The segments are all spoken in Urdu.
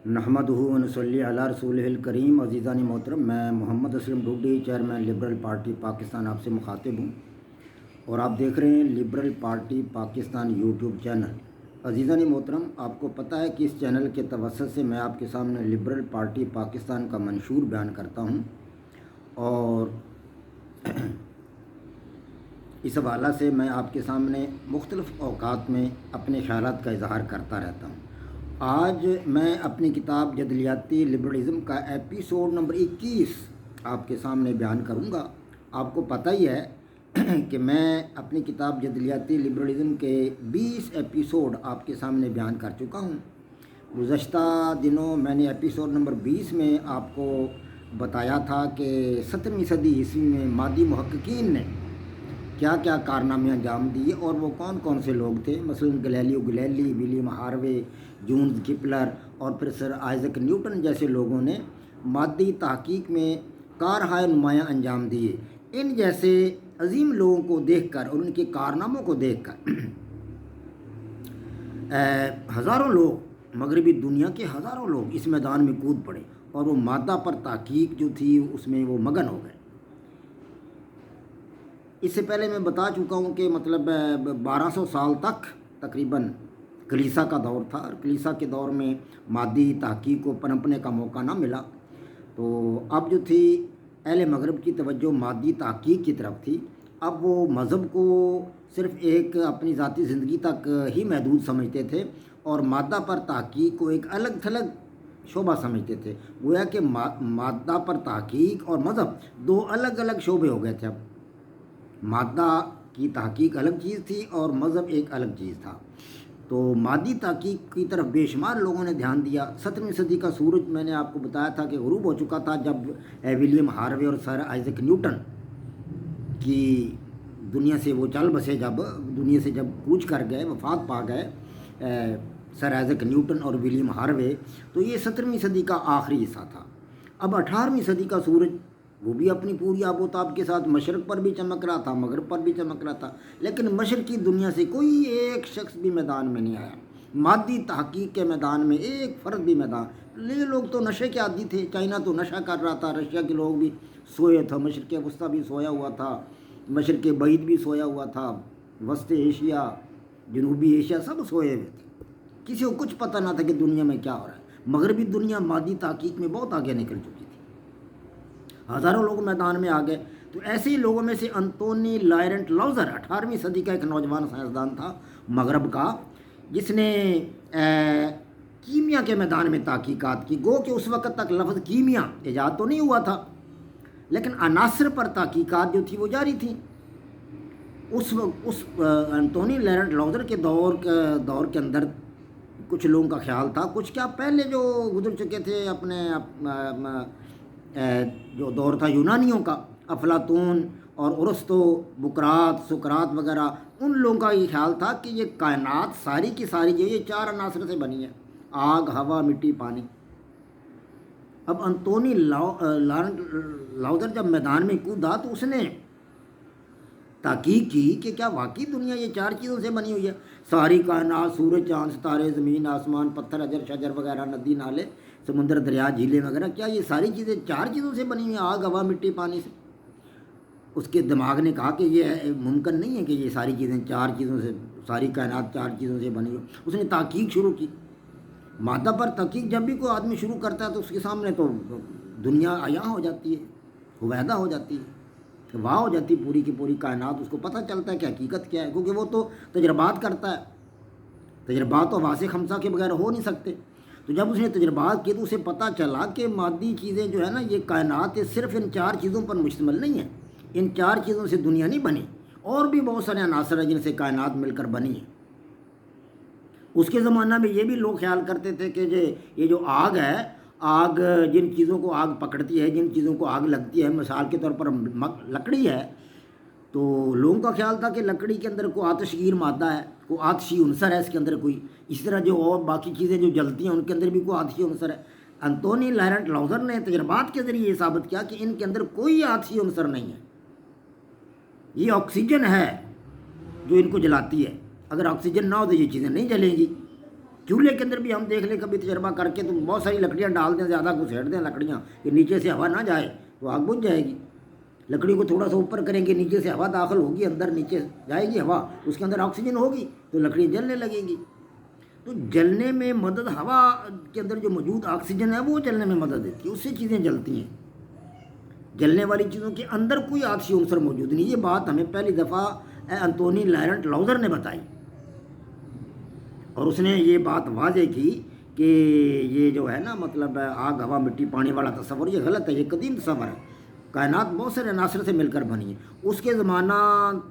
نحمدہ و نصلی علی رسولہ الکریم۔ عزیزان محترم، میں Muhammad Aslam Dhodhi, chairman liberal party Pakistan, آپ سے مخاطب ہوں اور آپ دیکھ رہے ہیں liberal party Pakistan YouTube channel. عزیزان محترم، آپ کو پتہ ہے کہ اس چینل کے توسط سے میں آپ کے سامنے لبرل پارٹی پاکستان کا منشور بیان کرتا ہوں اور اس حوالہ سے میں آپ کے سامنے مختلف اوقات میں اپنے خیالات کا اظہار کرتا رہتا ہوں۔ آج میں اپنی کتاب جدلیاتی لبرلزم کا ایپیسوڈ نمبر 21 آپ کے سامنے بیان کروں گا۔ آپ کو پتہ ہی ہے کہ میں اپنی کتاب جدلیاتی لبرلزم کے 20 ایپیسوڈ آپ کے سامنے بیان کر چکا ہوں۔ گزشتہ دنوں میں نے ایپیسوڈ نمبر 20 میں آپ کو بتایا تھا کہ 17ویں صدی عیسوی میں مادی محققین نے کیا کیا کارنامے انجام دیے اور وہ کون کون سے لوگ تھے، مثلا Galileo Galilei, William Harvey, Johannes Kepler اور پھر سر آئزک نیوٹن جیسے لوگوں نے مادی تحقیق میں کارہائے نمایاں انجام دیے۔ ان جیسے عظیم لوگوں کو دیکھ کر اور ان کے کارناموں کو دیکھ کر ہزاروں لوگ، مغربی دنیا کے ہزاروں لوگ اس میدان میں کود پڑے اور وہ مادہ پر تحقیق جو تھی اس میں وہ مگن ہو گئے۔ اس سے پہلے میں بتا چکا ہوں کہ مطلب 1200 سال تک تقریباً کلیسا کا دور تھا اور کلیسا کے دور میں مادی تحقیق کو پنپنے کا موقع نہ ملا، تو اب جو تھی اہل مغرب کی توجہ مادی تحقیق کی طرف تھی۔ اب وہ مذہب کو صرف ایک اپنی ذاتی زندگی تک ہی محدود سمجھتے تھے اور مادہ پر تحقیق کو ایک الگ تھلگ شعبہ سمجھتے تھے۔ گویا کہ مادہ پر تحقیق اور مذہب دو الگ الگ شعبے ہو گئے تھے۔ اب مادہ کی تحقیق الگ چیز تھی اور مذہب ایک الگ چیز تھا، تو مادی تحقیق کی طرف بے شمار لوگوں نے دھیان دیا۔ 17ویں صدی کا سورج میں نے آپ کو بتایا تھا کہ غروب ہو چکا تھا جب ولیم ہاروے اور سر آئزک نیوٹن کی دنیا سے وہ چل بسے، جب دنیا سے جب کوچ کر گئے، وفات پا گئے سر آئزک نیوٹن اور ولیم ہاروے، تو یہ 17ویں صدی کا آخری حصہ تھا۔ اب 18ویں صدی کا سورج وہ بھی اپنی پوری آب و تاب کے ساتھ مشرق پر بھی چمک رہا تھا، مغرب پر بھی چمک رہا تھا، لیکن مشرقی دنیا سے کوئی ایک شخص بھی میدان میں نہیں آیا۔ مادی تحقیق کے میدان میں ایک فرد بھی یہ لوگ تو نشے کے عادی تھے۔ چائنا تو نشہ کر رہا تھا، رشیا کے لوگ بھی سوئے تھے، مشرق وسطیٰ بھی سویا ہوا تھا، مشرق بعید بھی سویا ہوا تھا، وسط ایشیا، جنوبی ایشیا سب سوئے ہوئے تھے۔ کسی کو کچھ پتہ نہ تھا کہ دنیا میں کیا ہو رہا ہے۔ مغربی دنیا مادی تحقیق میں بہت آگے نکل چکی تھی، ہزاروں لوگ میدان میں آ گئے۔ تو ایسے ہی لوگوں میں سے انتونی لارنٹ لاؤزر 18ویں صدی کا ایک نوجوان سائنسدان تھا مغرب کا، جس نے کیمیا کے میدان میں تحقیقات کی۔ گو کہ اس وقت تک لفظ کیمیا ایجاد تو نہیں ہوا تھا، لیکن عناصر پر تحقیقات جو تھی وہ جاری تھی۔ اس انتونی لارنٹ لاؤزر کے دور کے اندر کچھ لوگوں کا خیال تھا، کچھ کیا پہلے جو گزر چکے تھے اپنے جو دور تھا یونانیوں کا، افلاطون اور ارسطو، بقراط، سقراط وغیرہ، ان لوگوں کا یہ خیال تھا کہ یہ کائنات ساری کی ساری جو یہ 4 عناصر سے بنی ہے: آگ، ہوا، مٹی، پانی۔ اب انتونی لارنٹ لاؤزر جب میدان میں کودا تو اس نے تحقیق کی کہ کیا واقعی دنیا یہ 4 چیزوں سے بنی ہوئی ہے؟ ساری کائنات، سورج، چاند، ستارے، زمین، آسمان، پتھر، حجر، شجر وغیرہ، ندی، نالے، سمندر، دریا، جھیلیں وغیرہ، کیا یہ ساری چیزیں 4 چیزوں سے بنی ہوئی ہیں؟ آگ، ہوا، مٹی، پانی سے؟ اس کے دماغ نے کہا کہ یہ ممکن نہیں ہے کہ یہ ساری چیزیں 4 چیزوں سے، ساری کائنات 4 چیزوں سے بنی ہو۔ اس نے تحقیق شروع کی۔ مادہ پر تحقیق جب بھی کوئی آدمی شروع کرتا ہے تو اس کے سامنے تو دنیا عیاں ہو جاتی ہے، ہویدا ہو جاتی ہے، واہ ہو جاتی ہے پوری کی پوری کائنات۔ اس کو پتہ چلتا ہے کہ حقیقت کیا ہے، کیونکہ وہ تو تجربات کرتا ہے۔ تجربات تو واسع خمسہ کے بغیر ہو نہیں سکتے۔ تو جب اس نے تجربات کیے تو اسے پتہ چلا کہ مادی چیزیں جو ہے نا، یہ کائنات صرف ان 4 چیزوں پر مشتمل نہیں ہے۔ ان 4 چیزوں سے دنیا نہیں بنی، اور بھی بہت سارے عناصر ہیں جن سے کائنات مل کر بنی ہے۔ اس کے زمانہ میں یہ بھی لوگ خیال کرتے تھے کہ یہ جو آگ ہے، آگ جن چیزوں کو آگ پکڑتی ہے، جن چیزوں کو آگ لگتی ہے، مثال کے طور پر لکڑی ہے، تو لوگوں کا خیال تھا کہ لکڑی کے اندر کوئی آتش گیر مادہ ہے، کوئی آتشی عنصر ہے اس کے اندر کوئی، اسی طرح جو اور باقی چیزیں جو جلتی ہیں ان کے اندر بھی کوئی آتشی عنصر ہے۔ انتونی لارنٹ لاؤزر نے تجربات کے ذریعے یہ ثابت کیا کہ ان کے اندر کوئی آتشی عنصر نہیں ہے، یہ آکسیجن ہے جو ان کو جلاتی ہے۔ اگر آکسیجن نہ ہو تو یہ چیزیں نہیں جلیں گی، چولہے کے اندر بھی ہم دیکھ لیں کبھی تجربہ کر کے، تو بہت ساری لکڑیاں ڈال دیں، زیادہ گھسیٹ دیں لکڑیاں کہ نیچے سے ہوا نہ جائے تو آگ بجھ جائے گی. لکڑی کو تھوڑا سا اوپر کریں گے، نیچے سے ہوا داخل ہوگی، اندر نیچے جائے گی ہوا، اس کے اندر آکسیجن ہوگی تو لکڑی جلنے لگے گی. تو جلنے میں مدد، ہوا کے اندر جو موجود آکسیجن ہے وہ جلنے میں مدد دیتی ہے، اس سے چیزیں جلتی ہیں. جلنے والی چیزوں کے اندر کوئی آتشی عنصر موجود نہیں. یہ بات ہمیں پہلی دفعہ انتونی لارنٹ لاؤزر نے بتائی، اور اس نے یہ بات واضح کی کہ یہ جو ہے نا مطلب آگ ہوا مٹی پانی والا تصور یہ غلط ہے، یہ قدیم تصور ہے. کائنات بہت سارے عناصر سے مل کر بنی ہے. اس کے زمانہ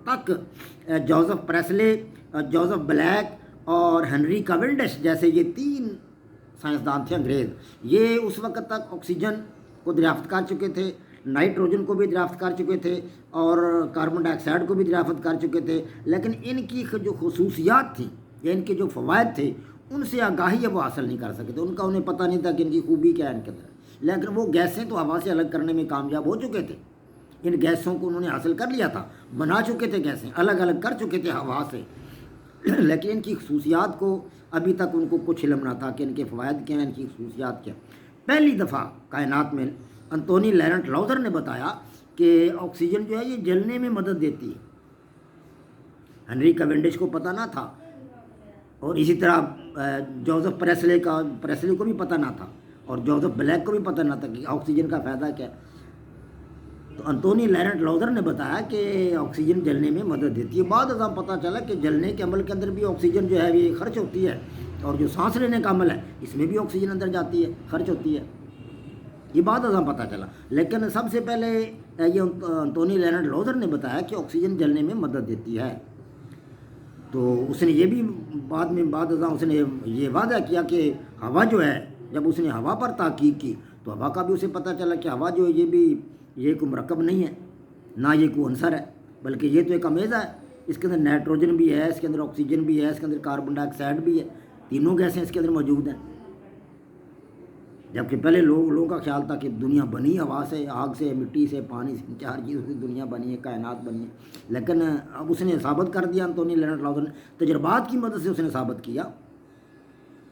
تک جوزف پریسلے، جوزف بلیک اور ہنری کاونڈش جیسے یہ 3 سائنسدان تھے انگریز، یہ اس وقت تک آکسیجن کو دریافت کر چکے تھے، نائٹروجن کو بھی دریافت کر چکے تھے، اور کاربن ڈائی آکسائڈ کو بھی دریافت کر چکے تھے. لیکن ان کی جو خصوصیات تھیں یا ان کے جو فوائد تھے ان سے آگاہی وہ حاصل نہیں کر سکے تھے. انہیں پتہ نہیں تھا کہ ان کی خوبی کیا ہے ان کے اندر. لیکن وہ گیسیں تو ہوا سے الگ کرنے میں کامیاب ہو چکے تھے. ان گیسوں کو انہوں نے حاصل کر لیا تھا، بنا چکے تھے، گیسیں الگ الگ کر چکے تھے ہوا سے. لیکن ان کی خصوصیات کو ابھی تک ان کو کچھ علم نہ تھا کہ ان کے فوائد کیا ہیں، ان کی خصوصیات کیا. پہلی دفعہ کائنات میں انتونی لارنٹ لاؤزر نے بتایا کہ آکسیجن جو ہے یہ جلنے میں مدد دیتی ہے. ہنری کیونڈش کو پتہ نہ تھا، اور اسی طرح جوزف پریسلے کو بھی پتہ نہ تھا، اور جوزف بلیک کو بھی پتہ نہ تھا کہ آکسیجن کا فائدہ کیا ہے. تو انتونی لارنٹ لاؤزر نے بتایا کہ آکسیجن جلنے میں مدد دیتی ہے. بعد ازاں پتہ چلا کہ جلنے کے عمل کے اندر بھی آکسیجن جو ہے یہ خرچ ہوتی ہے، اور جو سانس لینے کا عمل ہے اس میں بھی آکسیجن اندر جاتی ہے، خرچ ہوتی ہے. یہ بعد ازاں پتہ چلا. لیکن سب سے پہلے یہ انتونی لارنٹ لاؤزر نے بتایا کہ آکسیجن جلنے میں مدد دیتی ہے. تو اس نے یہ بھی بعد ازاں اس نے یہ وعدہ کیا کہ ہوا جو ہے، جب اس نے ہوا پر تحقیق کی تو ہوا کا بھی اسے پتہ چلا کہ ہوا جو ہے یہ کوئی مرکب نہیں ہے، نہ یہ کوئی عنصر ہے، بلکہ یہ تو ایک امیزہ ہے. اس کے اندر نائٹروجن بھی ہے، اس کے اندر آکسیجن بھی ہے، اس کے اندر کاربن ڈائی آکسائڈ بھی ہے، تینوں گیسیں اس کے اندر موجود ہیں. جبکہ پہلے لوگوں کا خیال تھا کہ دنیا بنی ہوا سے، آگ سے، مٹی سے، پانی سے، 4 چیزوں سے دنیا بنی ہے، کائنات بنی ہے. لیکن اب اس نے ثابت کر دیا، انتونی لارنٹ لاؤزر نے تجربات کی مدد سے اس نے ثابت کیا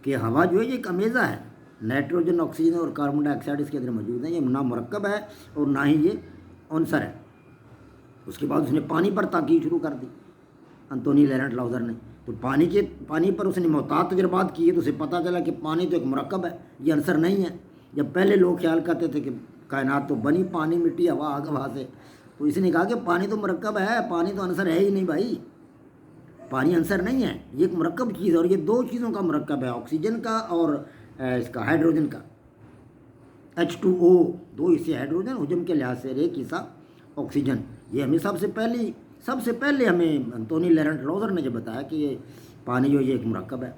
کہ ہوا جو ہے یہ ایک امیزہ ہے. نائٹروجن، آکسیجن اور کاربن ڈائی آکسائڈ اس کے اندر موجود ہیں. یہ نہ مرکب ہے اور نہ ہی یہ عنصر ہے. اس کے بعد اس نے پانی پر تحقیق شروع کر دی انتونی لارنٹ لاؤزر نے. تو پانی پر اس نے محتاط تجربات کیے تو اسے پتہ چلا کہ پانی تو ایک مرکب ہے، یہ عنصر نہیں ہے. جب پہلے لوگ خیال کرتے تھے کہ کائنات تو بنی پانی، مٹی، ہوا، آگ ہوا سے، تو اس نے کہا کہ پانی تو مرکب ہے، پانی تو عنصر ہے ہی نہیں بھائی. پانی عنصر نہیں ہے، یہ ایک مرکب چیز ہے، اور یہ 2 چیزوں کا مرکب ہے، آکسیجن کا اور اس کا ہائیڈروجن کا. H2O 2 حصے ہائیڈروجن، حجم کے لحاظ سے ایک حصہ آکسیجن. یہ ہمیں سب سے پہلے ہمیں انتونی لارنٹ لاؤزر نے جو بتایا کہ یہ پانی جو یہ ایک مرکب ہے.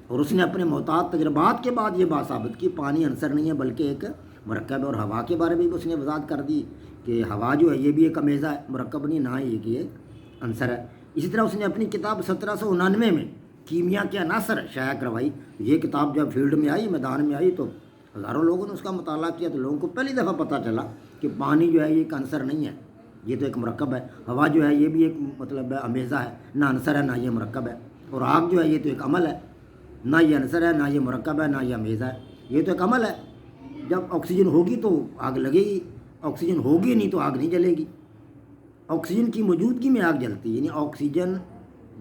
اور اس نے اپنے محتاط تجربات کے بعد یہ بات ثابت کی پانی عنصر نہیں ہے بلکہ ایک مرکب ہے. اور ہوا کے بارے میں بھی اس نے وضاحت کر دی کہ ہوا جو ہے یہ بھی ایک امیزہ ہے، مرکب نہیں، نہ ہی یہ عنصر ہے. اسی طرح اس نے اپنی کتاب 1799 میں کیمیا کے عناصر شائع کروائی. یہ کتاب جب فیلڈ میں آئی، میدان میں آئی، تو ہزاروں لوگوں نے اس کا مطالعہ کیا. تو لوگوں کو پہلی دفعہ پتہ چلا کہ پانی جو ہے یہ ایک عنصر نہیں ہے، یہ تو ایک مرکب ہے. ہوا جو ہے یہ بھی ایک مطلب امیزہ ہے، نہ عنصر ہے نہ یہ مرکب ہے. اور آگ جو ہے یہ تو ایک عمل ہے، نہ یہ عنصر ہے نہ یہ مرکب ہے نہ یہ امیزہ ہے، یہ تو ایک عمل ہے. جب آکسیجن ہوگی تو آگ لگے گی، آکسیجن ہوگی نہیں تو آگ نہیں جلے گی. آکسیجن کی موجودگی میں آگ جلتی ہے، یعنی آکسیجن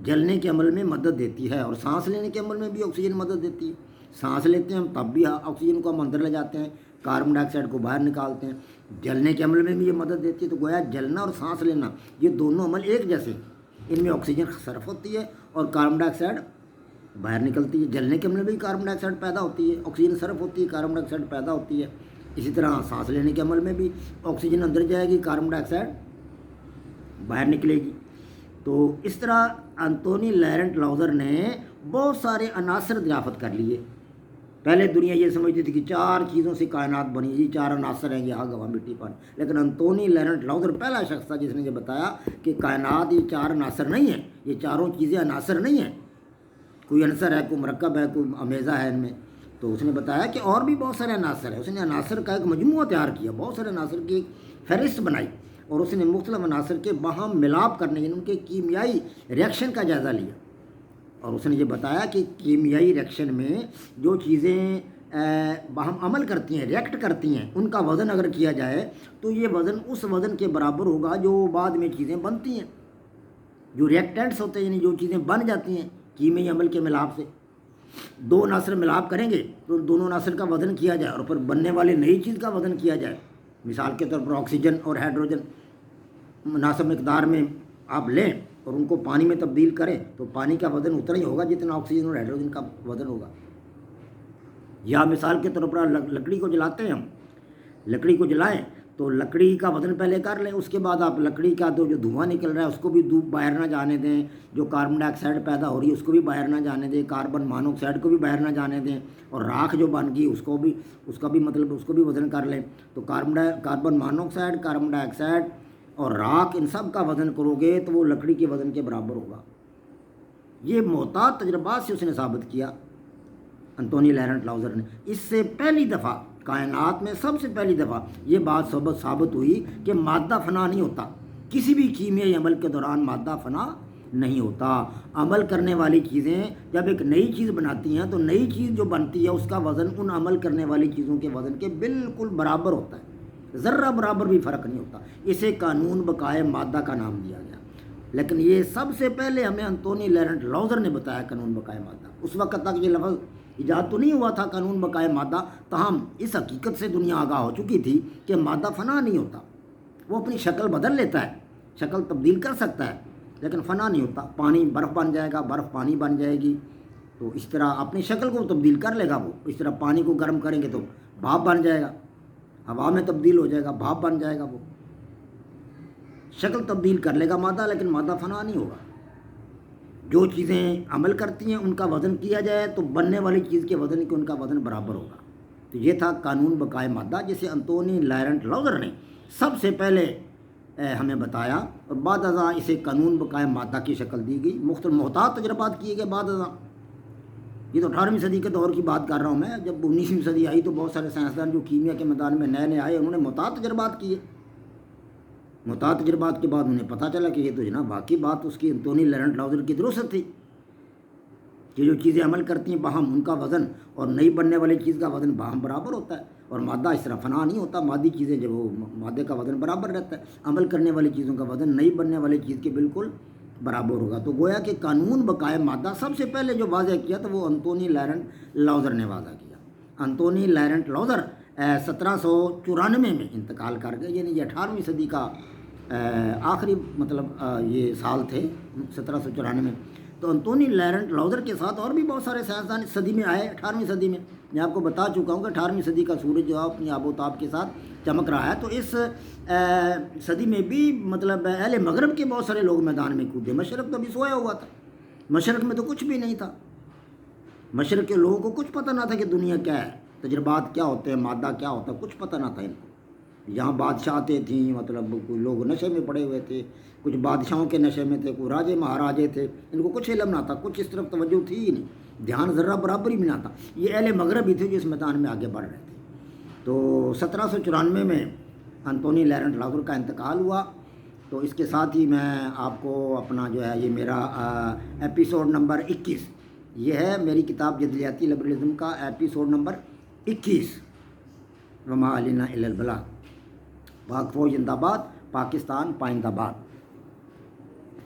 جلنے کے عمل میں مدد دیتی ہے. اور سانس لینے کے عمل میں بھی آکسیجن مدد دیتی ہے. سانس لیتے ہیں ہم تب بھی آکسیجن کو ہم اندر لے جاتے ہیں، کاربن ڈائی آکسائڈ کو باہر نکالتے ہیں. جلنے کے عمل میں بھی یہ مدد دیتی ہے. تو گویا جلنا اور سانس لینا یہ دونوں عمل ایک جیسے، ان میں آکسیجن صرف ہوتی ہے اور کاربن ڈائی آکسائڈ باہر نکلتی ہے. جلنے کے عمل میں بھی کاربن ڈائی آکسائڈ پیدا ہوتی ہے، آکسیجن صرف ہوتی ہے، کاربن ڈائی آکسائڈ پیدا ہوتی ہے. اسی طرح سانس لینے کے عمل میں بھی آکسیجن اندر جائے گی، کاربن ڈائی آکسائڈ باہر نکلے گی. تو اس طرح انتونی لارنٹ لاؤزر نے بہت سارے عناصر دریافت کر لیے. پہلے دنیا یہ سمجھتی تھی کہ 4 چیزوں سے کائنات بنی، یہ 4 عناصر ہیں، یہ آگ، ہوا، مٹی، پانی. لیکن انتونی لارنٹ لاؤزر پہلا شخص تھا جس نے یہ بتایا کہ کائنات یہ 4 عناصر نہیں ہیں، یہ چاروں چیزیں عناصر نہیں ہیں، کوئی عنصر ہے، کوئی مرکب ہے، کوئی امیزہ ہے ان میں. تو اس نے بتایا کہ اور بھی بہت سارے عناصر ہیں. اس نے عناصر کا ایک مجموعہ تیار کیا، بہت سارے عناصر کی ایک فہرست بنائی، اور اس نے مختلف عناصر کے باہم ملاپ کرنے، یعنی ان کے کیمیائی ریئیکشن کا جائزہ لیا. اور اس نے یہ بتایا کہ کیمیائی ریئیکشن میں جو چیزیں باہم عمل کرتی ہیں، ریئیکٹ کرتی ہیں، ان کا وزن اگر کیا جائے تو یہ وزن اس وزن کے برابر ہوگا جو بعد میں چیزیں بنتی ہیں، جو ریئیکٹنٹس ہوتے ہیں، یعنی جو چیزیں بن جاتی ہیں کیمیائی عمل کے ملاپ سے۔ دو عناصر ملاپ کریں گے تو دونوں عناصر کا وزن کیا جائے اور پھر بننے والی نئی چیز کا وزن کیا جائے، مثال کے طور پر آکسیجن اور ہائیڈروجن مناسب مقدار میں آپ لیں اور ان کو پانی میں تبدیل کریں تو پانی کا وزن اتنا ہی ہوگا جتنا آکسیجن اور ہائیڈروجن کا وزن ہوگا۔ یا مثال کے طور پر لکڑی کو جلاتے ہیں ہم، لکڑی کو جلائیں تو لکڑی کا وزن پہلے کر لیں، اس کے بعد آپ لکڑی کا تو جو دھواں نکل رہا ہے اس کو بھی باہر نہ جانے دیں، جو کاربن ڈائی آکسائڈ پیدا ہو رہی ہے اس کو بھی باہر نہ جانے دیں، کاربن مانو آکسائڈ کو بھی باہر نہ جانے دیں، اور راکھ جو بن گئی اس کو بھی وزن کر لیں۔ تو کاربن مانو آکسائڈ، کاربن ڈائی آکسائڈ اور راکھ، ان سب کا وزن کرو گے تو وہ لکڑی کے وزن کے برابر ہوگا۔ یہ محتاط تجربات سے اس نے ثابت کیا، انتونی لارنٹ لاؤزر نے۔ اس سے پہلی دفعہ کائنات میں سب سے پہلی دفعہ یہ بات ثابت ہوئی کہ مادہ فنا نہیں ہوتا، کسی بھی کیمیائی عمل کے دوران مادہ فنا نہیں ہوتا۔ عمل کرنے والی چیزیں جب ایک نئی چیز بناتی ہیں تو نئی چیز جو بنتی ہے اس کا وزن ان عمل کرنے والی چیزوں کے وزن کے بالکل برابر ہوتا ہے، ذرہ برابر بھی فرق نہیں ہوتا۔ اسے قانون بقائے مادہ کا نام دیا گیا، لیکن یہ سب سے پہلے ہمیں انتونی لارنٹ لاؤزر نے بتایا قانون بقائے مادہ۔ اس وقت تک یہ لفظ ایجاد تو نہیں ہوا تھا قانون بقائے مادہ، تاہم اس حقیقت سے دنیا آگاہ ہو چکی تھی کہ مادہ فنا نہیں ہوتا، وہ اپنی شکل بدل لیتا ہے، شکل تبدیل کر سکتا ہے لیکن فنا نہیں ہوتا۔ پانی برف بن جائے گا، برف پانی بن جائے گی، تو اس طرح اپنی شکل کو تبدیل کر لے گا وہ۔ اس طرح پانی کو گرم کریں گے تو بھاپ بن جائے گا، ہوا میں تبدیل ہو جائے گا، بھاپ بن جائے گا، وہ شکل تبدیل کر لے گا مادہ، لیکن مادہ فنا نہیں ہوگا۔ جو چیزیں عمل کرتی ہیں ان کا وزن کیا جائے تو بننے والی چیز کے وزن کے ان کا وزن برابر ہوگا۔ تو یہ تھا قانون بقائے مادہ، جسے انتونی لارنٹ لاؤزر نے سب سے پہلے ہمیں بتایا، اور بعد ازاں اسے قانون بقائے مادہ کی شکل دی گئی۔ مختلف محتاط تجربات کیے گئے بعد ازاں۔ یہ تو 18ویں صدی کے دور کی بات کر رہا ہوں میں، جب 19ویں صدی آئی تو بہت سارے سائنسدان جو کیمیا کے میدان میں نئے آئے انہوں نے محتاط تجربات کیے۔ محتاط تجربات کے بعد انہیں پتہ چلا کہ یہ تو جناب واقعی بات اس کی انتونی لارنٹ لاؤزر کی درست تھی کہ جو چیزیں عمل کرتی ہیں باہم ان کا وزن اور نئی بننے والی چیز کا وزن باہم برابر ہوتا ہے، اور مادہ اس طرح فنا نہیں ہوتا۔ مادی چیزیں جب وہ مادے کا وزن برابر رہتا ہے، عمل کرنے والی چیزوں کا وزن نئی بننے والی چیز کے بالکل برابر ہوگا۔ تو گویا کہ قانون بقائے مادہ سب سے پہلے جو واضح کیا تھا وہ انتونی لارنٹ لاؤزر نے واضح کیا۔ انتونی لارنٹ لاؤزر 1794 میں انتقال کر گئے، یعنی یہ 18ویں صدی کا آخری یہ سال تھے 1794 میں۔ تو انتونی لارنٹ لاؤزر کے ساتھ اور بھی بہت سارے سائنسدان اس صدی میں آئے، 18ویں صدی میں۔ میں آپ کو بتا چکا ہوں کہ 18ویں صدی کا سورج جو اپنی آب و تاب کے ساتھ چمک رہا ہے، تو اس صدی میں بھی اہل مغرب کے بہت سارے لوگ میدان میں کودے۔ مشرق تو ابھی سویا ہوا تھا، مشرق میں تو کچھ بھی نہیں تھا، مشرق کے لوگوں کو کچھ پتہ نہ تھا کہ دنیا کیا ہے، تجربات کیا ہوتے ہیں، مادہ کیا ہوتا ہے، کچھ پتہ نہ تھا ان کو۔ یہاں بادشاہتیں تھیں، کوئی لوگ نشے میں پڑے ہوئے تھے، کچھ بادشاہوں کے نشے میں تھے، کوئی راجے مہاراجے تھے، ان کو کچھ علم نہ تھا، کچھ اس طرف توجہ تھی ہی نہیں، دھیان ذرہ برابر ہی بھی نہ تھا۔ یہ اہل مغرب ہی تھے جو اس میدان میں آگے بڑھ رہے تھے۔ تو 1794 میں انتونی لارنٹ لاؤزر کا انتقال ہوا۔ تو اس کے ساتھ ہی میں آپ کو اپنا جو ہے یہ میرا ایپیسوڈ نمبر 21 یہ ہے میری کتاب جدلیاتی لبرلزم کا ایپیسوڈ نمبر 21، وما علینا الا البلاغ۔ پاک فوج زندہ باد، پاکستان پائندہ باد۔